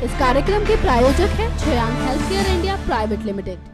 इस कार्यक्रम के प्रायोजक हैं छयांग हेल्थकेयर इंडिया प्राइवेट लिमिटेड।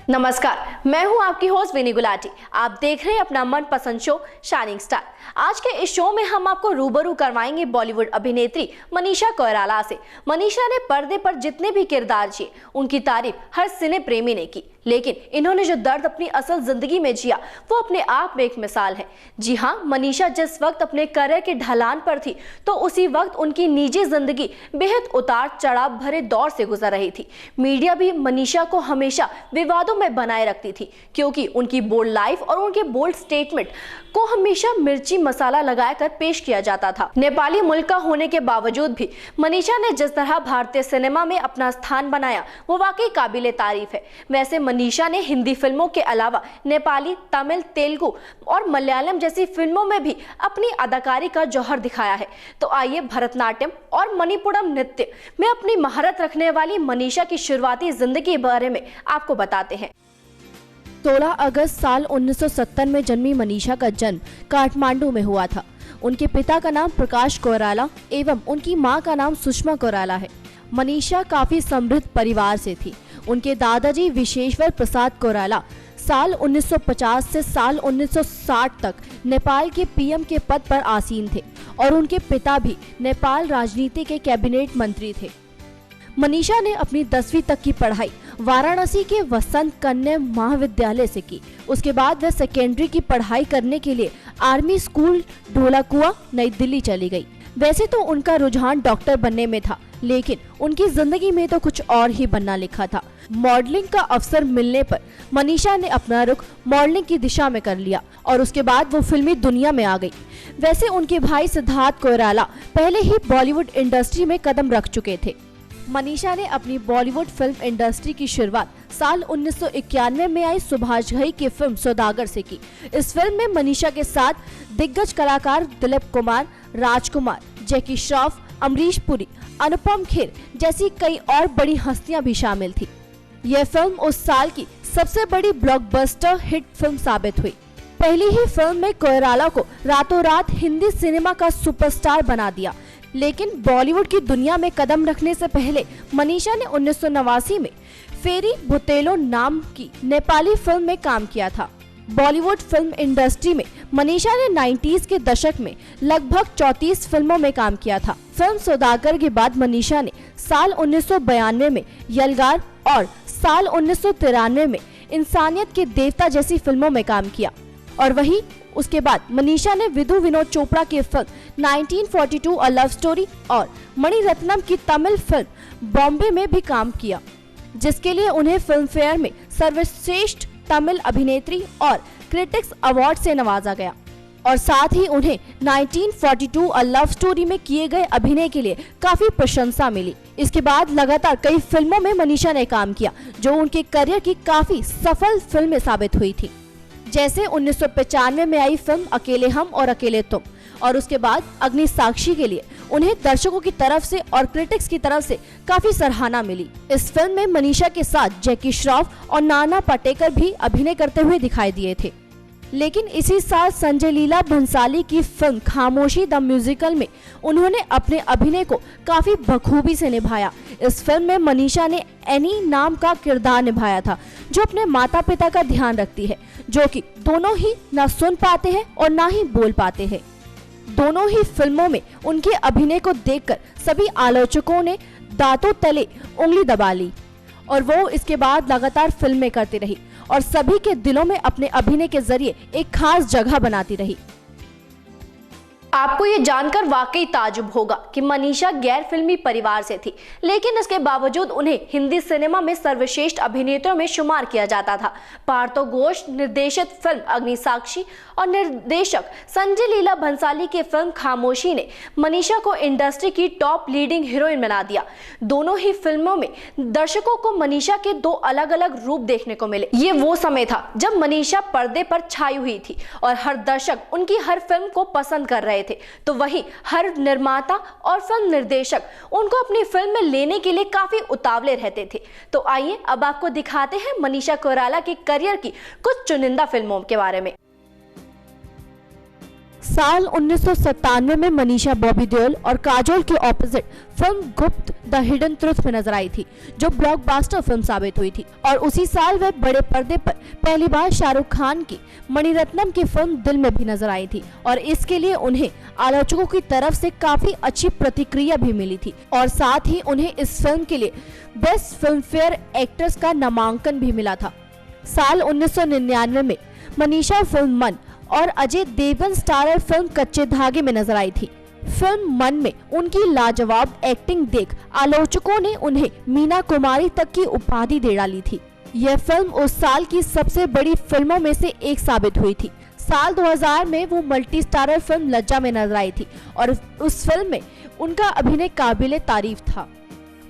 नमस्कार, मैं हूं आपकी होस्ट विनी गुलाटी। आप देख रहे हैं अपना मनपसंद शो शाइनिंग स्टार। आज के इस शो में हम आपको रूबरू करवाएंगे बॉलीवुड अभिनेत्री मनीषा कोइराला से। मनीषा ने पर्दे पर जितने भी किरदार किए उनकी तारीफ हर सिने प्रेमी ने की, लेकिन इन्होंने जो दर्द अपनी असल जिंदगी में जिया वो अपने आप में एक मिसाल है। जी हाँ, मनीषा जिस वक्त अपने करियर के ढलान पर थी तो उसी वक्त उनकी निजी जिंदगी बेहद उतार चढ़ाव भरे दौर से गुजर रही थी। मीडिया भी मनीषा को हमेशा विवादों में बनाए रखती थी क्योंकि उनकी बोल्ड लाइफ और उनके बोल्ड स्टेटमेंट को हमेशा मिर्ची मसाला लगाकर पेश किया जाता था। नेपाली मूल का होने के बावजूद भी मनीषा ने जिस तरह भारतीय सिनेमा में अपना स्थान बनाया वो वाकई काबिले तारीफ है। वैसे मनीषा ने हिंदी फिल्मों के अलावा नेपाली, तमिल, तेलुगु और मलयालम जैसी फिल्मों में भी अपनी अदाकारी का जौहर दिखाया है। तो आइए भरतनाट्यम और मणिपुरम नृत्य में अपनी महारत रखने वाली मनीषा की शुरुआती जिंदगी के बारे में आपको बताते हैं। 16 अगस्त साल 1970 में जन्मी मनीषा का जन्म काठमांडू में हुआ था। उनके पिता का नाम प्रकाश कोइराला एवं उनकी मां का नाम सुषमा कोइराला है। मनीषा काफी समृद्ध परिवार से थी। उनके दादाजी विश्वेश्वर प्रसाद कोइराला साल 1950 से साल 1960 तक नेपाल के पीएम के पद पर आसीन थे और उनके पिता भी नेपाल राजनीति के कैबिनेट मंत्री थे। मनीषा ने अपनी 10वीं तक की पढ़ाई वाराणसी के वसंत कन्या महाविद्यालय से की। उसके बाद वह सेकेंडरी की पढ़ाई करने के लिए आर्मी स्कूल ढोलाकुआ नई दिल्ली चली गई। वैसे तो उनका रुझान डॉक्टर बनने में था, लेकिन उनकी जिंदगी में तो कुछ और ही बनना लिखा था। मॉडलिंग का अवसर मिलने पर मनीषा ने अपना रुख मॉडलिंग की दिशा में कर लिया और उसके बाद वो फिल्मी दुनिया में आ गई। वैसे उनके भाई सिद्धार्थ कोइराला पहले ही बॉलीवुड इंडस्ट्री में कदम रख चुके थे। मनीषा ने अपनी बॉलीवुड फिल्म इंडस्ट्री की शुरुआत साल 1991 में आई सुभाष घई की फिल्म सौदागर से की। इस फिल्म में मनीषा के साथ दिग्गज कलाकार दिलीप कुमार, राजकुमार, जैकी श्रॉफ, अमरीश पुरी, अनुपम खेर जैसी कई और बड़ी हस्तियां भी शामिल थी। यह फिल्म उस साल की सबसे बड़ी ब्लॉकबस्टर हिट फिल्म साबित हुई। पहली ही फिल्म में कोइराला को रातों रात हिंदी सिनेमा का सुपरस्टार बना दिया। लेकिन बॉलीवुड की दुनिया में कदम रखने से पहले मनीषा ने 1989 में फेरी भुतेलो नाम की नेपाली फिल्म में काम किया था। बॉलीवुड फिल्म इंडस्ट्री में मनीषा ने 90s के दशक में लगभग 34 फिल्मों में काम किया था। फिल्म सौदागर के बाद मनीषा ने साल 1992 में यलगार और साल 1993 में इंसानियत के देवता जैसी फिल्मों में काम किया और वहीं उसके बाद मनीषा ने विधु विनोद चोपड़ा की फिल्म 1942 अ लव स्टोरी और मणिरत्नम की तमिल फिल्म बॉम्बे में भी काम किया, जिसके लिए उन्हें फिल्म फेयर में सर्वश्रेष्ठ तमिल अभिनेत्री और क्रिटिक्स अवार्ड से नवाजा गया और साथ ही उन्हें 1942 अ लव स्टोरी में किए गए अभिनय के लिए काफी प्रशंसा मिली। इसके बाद लगातार कई फिल्मों में मनीषा ने काम किया जो उनके करियर की काफी सफल फिल्में साबित हुई थी, जैसे 1995 में आई फिल्म अकेले हम और अकेले तुम और उसके बाद अग्नि साक्षी के लिए उन्हें दर्शकों की तरफ से और क्रिटिक्स की तरफ से काफी सराहना मिली। इस फिल्म में मनीषा के साथ जैकी श्रॉफ और नाना पाटेकर भी अभिनय करते हुए दिखाई दिए थे। लेकिन इसी साल संजय लीला भंसाली की फिल्म खामोशी द म्यूजिकल में उन्होंने अपने अभिनय को काफी बखूबी से निभाया। इस फिल्म में मनीषा ने एनी नाम का किरदार निभाया था जो अपने माता पिता का ध्यान रखती है, जो कि दोनों ही ना सुन पाते हैं और ना ही बोल पाते हैं। दोनों ही फिल्मों में उनके अभिनय को देखकर सभी आलोचकों ने दांतों तले उंगली दबा ली और वो इसके बाद लगातार फिल्में करती रही और सभी के दिलों में अपने अभिनय के जरिए एक खास जगह बनाती रही। आपको ये जानकर वाकई ताजुब होगा कि मनीषा गैर फिल्मी परिवार से थी, लेकिन इसके बावजूद उन्हें हिंदी सिनेमा में सर्वश्रेष्ठ अभिनेत्रियों में शुमार किया जाता था। पार्थो घोष निर्देशित फिल्म अग्निसाक्षी और निर्देशक संजय लीला भंसाली की फिल्म खामोशी ने मनीषा को इंडस्ट्री की टॉप लीडिंग हीरोइन बना दिया। दोनों ही फिल्मों में दर्शकों को मनीषा के दो अलग अलग रूप देखने को मिले। ये वो समय था जब मनीषा पर्दे पर छाई हुई थी और हर दर्शक उनकी हर फिल्म को पसंद कर रहे थे, तो वहीं हर निर्माता और फिल्म निर्देशक उनको अपनी फिल्म में लेने के लिए काफी उतावले रहते थे। तो आइए अब आपको दिखाते हैं मनीषा कोइराला के करियर की कुछ चुनिंदा फिल्मों के बारे में। साल 1997 में मनीषा बॉबी देओल और काजोल के ऑपोजिट फिल्म गुप्त द हिडन ट्रुथ में नजर आई थी, जो ब्लॉकबस्टर फिल्म साबित हुई थी। और उसी साल वह बड़े पर्दे पर पहली बार शाहरुख खान की मणिरत्नम की फिल्म दिल में भी नजर आई थी और इसके लिए उन्हें आलोचकों की तरफ से काफी अच्छी प्रतिक्रिया भी मिली थी और साथ ही उन्हें इस फिल्म के लिए बेस्ट फिल्म फेयर एक्ट्रेस का नामांकन भी मिला था। साल 1999 में मनीषा फिल्म मन और अजय देवगन स्टारर फिल्म कच्चे धागे में नजर आई थी। फिल्म मन में उनकी लाजवाब एक्टिंग देख आलोचकों ने उन्हें मीना कुमारी तक की उपाधि दे डाली थी। यह फिल्म उस साल की सबसे बड़ी फिल्मों में से एक साबित हुई थी। साल 2000 में वो मल्टी स्टारर फिल्म लज्जा में नजर आई थी और उस फिल्म में उनका अभिनय काबिले तारीफ था।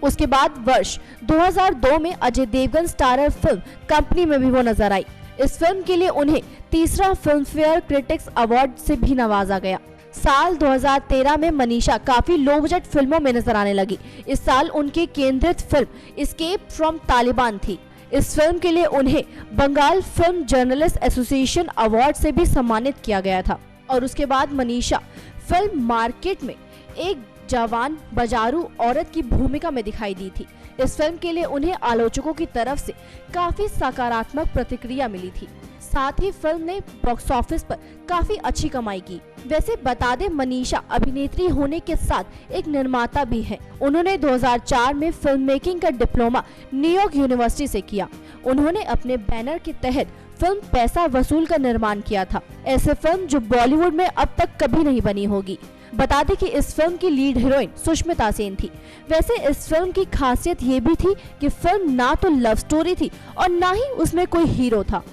उसके बाद वर्ष 2002 में Ajay Devgan starrer film Company में भी वो नजर आई। इस फिल्म के लिए उन्हें तीसरा फिल्म फेयर क्रिटिक्स अवार्ड से भी नवाजा गया। साल 2013 में मनीषा काफी लो बजट फिल्मों में नजर आने लगी। इस साल उनकी केंद्रित फिल्म एस्केप फ्रॉम तालिबान थी। इस फिल्म के लिए उन्हें Bengal film journalist association award से भी सम्मानित किया गया था। और उसके बाद मनीषा फिल्म मार्केट में एक जवान बाजारू औरत की भूमिका में दिखाई दी थी। इस फिल्म के लिए उन्हें आलोचकों की तरफ से काफी सकारात्मक प्रतिक्रिया मिली थी। साथ ही फिल्म ने बॉक्स ऑफिस पर काफी अच्छी कमाई की। वैसे बता दें, मनीषा अभिनेत्री होने के साथ एक निर्माता भी है। उन्होंने 2004 में फिल्म मेकिंग का डिप्लोमा न्यूयॉर्क यूनिवर्सिटी से किया। उन्होंने अपने बैनर के तहत फिल्म पैसा वसूल का निर्माण किया था, ऐसे फिल्म जो बॉलीवुड में अब तक कभी नहीं बनी होगी। बता दें कि इस फिल्म की लीड हीरोइन सुष्मिता सेन थी। वैसे इस फिल्म की खासियत ये भी थी कि फिल्म ना तो लव स्टोरी थी और ना ही उसमें कोई हीरो था।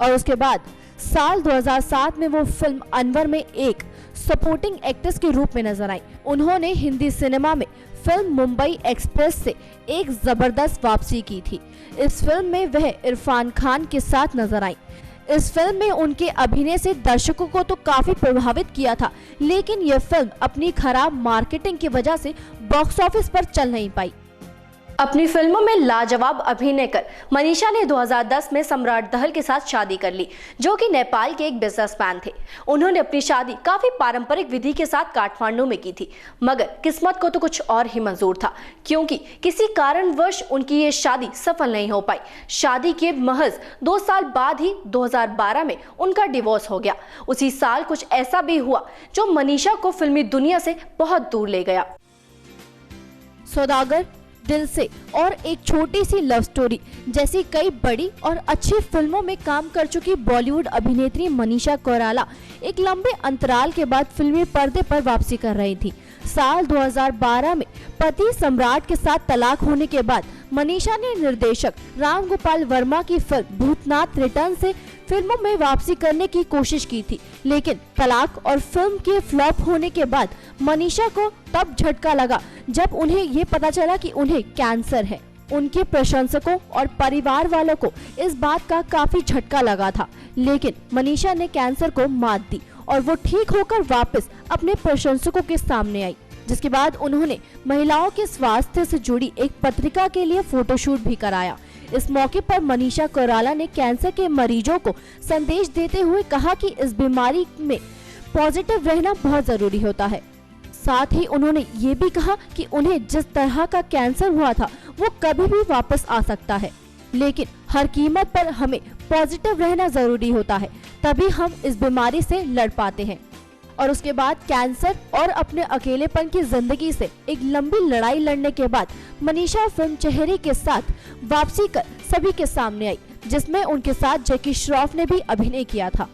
और उसके बाद साल 2007 में वो फिल्म अनवर में एक सपोर्टिंग एक्ट्रेस के रूप में नजर आई। उन्होंने हिंदी सिनेमा में फिल्म मुंबई एक्सप्रेस से एक जबरदस्त वापसी की थी। इस फिल्म में वह इरफान खान के साथ नजर आई। इस फिल्म में उनके अभिनय से दर्शकों को तो काफी प्रभावित किया था, लेकिन यह फिल्म अपनी खराब मार्केटिंग की वजह से बॉक्स ऑफिस पर चल नहीं पाई। अपनी फिल्मों में लाजवाब अभिनय कर मनीषा ने 2010 में सम्राट दहल के साथ शादी कर ली, जो कि नेपाल के एक बिजनेसमैन थे। उन्होंने अपनी शादी काफी पारंपरिक विधि के साथ काठमांडू में की थी, मगर किस्मत को तो कुछ और ही मंजूर था, क्योंकि किसी कारणवश उनकी ये शादी सफल नहीं हो पाई। शादी के महज 2 साल बाद ही 2012 में उनका डिवोर्स हो गया। उसी साल कुछ ऐसा भी हुआ जो मनीषा को फिल्मी दुनिया से बहुत दूर ले गया। सौदागर, दिल से और एक छोटी सी लव स्टोरी जैसी कई बड़ी और अच्छी फिल्मों में काम कर चुकी बॉलीवुड अभिनेत्री मनीषा कोइराला एक लंबे अंतराल के बाद फिल्मी पर्दे पर वापसी कर रही थी। साल 2012 में पति सम्राट के साथ तलाक होने के बाद मनीषा ने निर्देशक राम गोपाल वर्मा की फिल्म भूतनाथ रिटर्न से फिल्मों में वापसी करने की कोशिश की थी, लेकिन तलाक और फिल्म के फ्लॉप होने के बाद मनीषा को तब झटका लगा जब उन्हें ये पता चला कि उन्हें कैंसर है। उनके प्रशंसकों और परिवार वालों को इस बात का काफी झटका लगा था, लेकिन मनीषा ने कैंसर को मात दी और वो ठीक होकर वापस अपने प्रशंसकों के सामने आई, जिसके बाद उन्होंने महिलाओं के स्वास्थ्य से जुड़ी एक पत्रिका के लिए फोटोशूट भी कराया। इस मौके पर मनीषा कोइराला ने कैंसर के मरीजों को संदेश देते हुए कहा कि इस बीमारी में पॉजिटिव रहना बहुत जरूरी होता है। साथ ही उन्होंने ये भी कहा कि उन्हें जिस तरह का कैंसर हुआ था वो कभी भी वापस आ सकता है, लेकिन हर कीमत पर हमें पॉजिटिव रहना जरूरी होता है, तभी हम इस बीमारी से लड़ पाते हैं। और उसके बाद कैंसर और अपने अकेलेपन की जिंदगी से एक लंबी लड़ाई लड़ने के बाद मनीषा फिल्म चेहरे के साथ वापसी कर सभी के सामने आई, जिसमें उनके साथ जैकी श्रॉफ ने भी अभिनय किया था।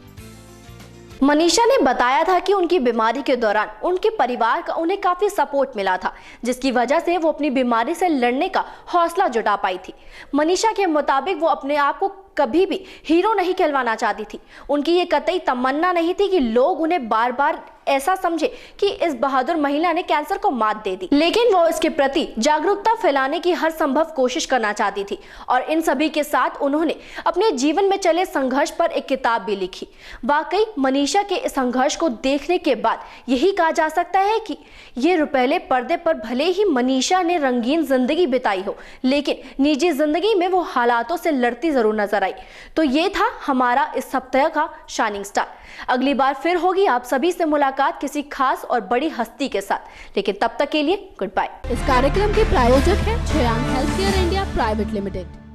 मनीषा ने बताया था कि उनकी बीमारी के दौरान उनके परिवार का उन्हें काफी सपोर्ट मिला था, जिसकी वजह से वो अपनी बीमारी से लड़ने का हौसला जुटा पाई थी। मनीषा के मुताबिक वो अपने आप को कभी भी हीरो नहीं कहलवाना चाहती थी। उनकी ये कतई तमन्ना नहीं थी कि लोग उन्हें बार बार ऐसा समझे कि इस बहादुर महिला ने कैंसर को मात दे दी, लेकिन वो इसके प्रति जागरूकता फैलाने की हर संभव कोशिश करना चाहती थी। और इन सभी के साथ उन्होंने अपने जीवन में चले संघर्ष पर एक किताब भी लिखी। वाकई मनीषा के इस संघर्ष को देखने के बाद यही कहा जा सकता है कि ये रुपहले पर्दे पर भले ही मनीषा ने रंगीन जिंदगी बिताई हो, लेकिन निजी जिंदगी में वो हालातों से लड़ती जरूर नजर आई। तो ये था हमारा इस सप्ताह का शाइनिंग स्टार। अगली बार फिर होगी आप सभी से मुलाकात किसी खास और बड़ी हस्ती के साथ, लेकिन तब तक के लिए गुड बाय। इस कार्यक्रम के प्रायोजक हैं Shreyang health care India private limited.